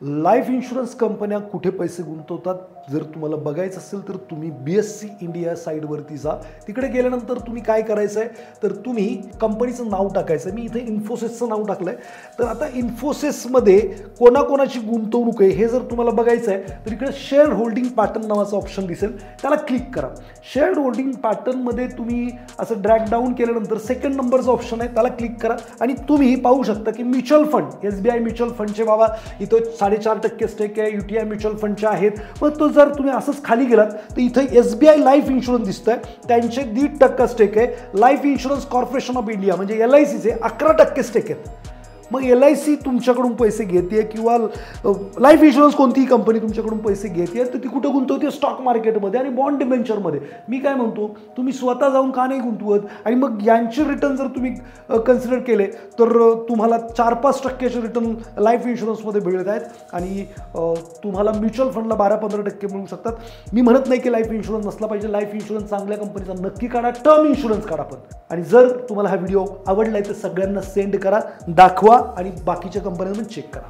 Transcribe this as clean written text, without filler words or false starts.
Life insurance कंपन्या कुठे पैसे गुंतवतात जर तुम्हाला बघायचं असेल तर तुम्ही BSC इंडिया साईटवरती जा. तिकडे गेल्यानंतर तुम्ही काय करायचं आहे तर तुम्ही कंपनीचं नाव टाकायचं. मी इथे इन्फोसिसचं नाव टाकलं आहे. तर आता इन्फोसिसमध्ये कोणाकोणाची गुंतवणूक आहे हे जर तुम्हाला बघायचं आहे तर इकडे शेअर होल्डिंग पॅटर्न नावाचं ऑप्शन दिसेल, त्याला क्लिक करा. शेअर होल्डिंग पॅटर्नमध्ये तुम्ही असं ड्रॅग डाऊन केल्यानंतर सेकंड नंबरचं ऑप्शन आहे, त्याला क्लिक करा आणि तुम्ही पाहू शकता की म्युच्युअल फंड SBI म्युच्युअल फंडचे बाबा इथं 4.5% स्टेक आहे, UTI म्युच्युअल फंडचे आहेत. मग तो जर तुम्ही असंच खाली गेलात तर इथं SBI लाईफ इन्शुरन्स दिसतंय, त्यांचे 1.5% स्टेक आहे. Life insurance corporation of India म्हणजे LICचे 11% स्टेक आहेत. मग LIC तुमच्याकडून पैसे घेते किंवा लाईफ इन्शुरन्स कोणतीही कंपनी तुमच्याकडून पैसे घेते तर ती कुठं गुंतवते? स्टॉक मार्केटमध्ये आणि बॉन्ड डिबेंचरमध्ये. मी काय म्हणतो, तुम्ही स्वतः जाऊन का नाही गुंतवत? आणि मग यांचे रिटर्न जर तुम्ही कन्सिडर केले तर तुम्हाला 4-5% रिटर्न लाईफ इन्शुरन्समध्ये मिळत आहेत आणि तुम्हाला म्युच्युअल फंडला 12-15% मिळू शकतात. मी म्हणत नाही की लाईफ इन्शुरन्स नसला पाहिजे. लाईफ इन्शुरन्स चांगल्या कंपनीचा नक्की काढा, टर्म इन्शुरन्स काढा पण. आणि जर तुम्हाला हा व्हिडिओ आवडला तर सगळ्यांना सेंड करा, दाखवा आणि बाकीच्या कंपन्यांमध्ये चेक करा.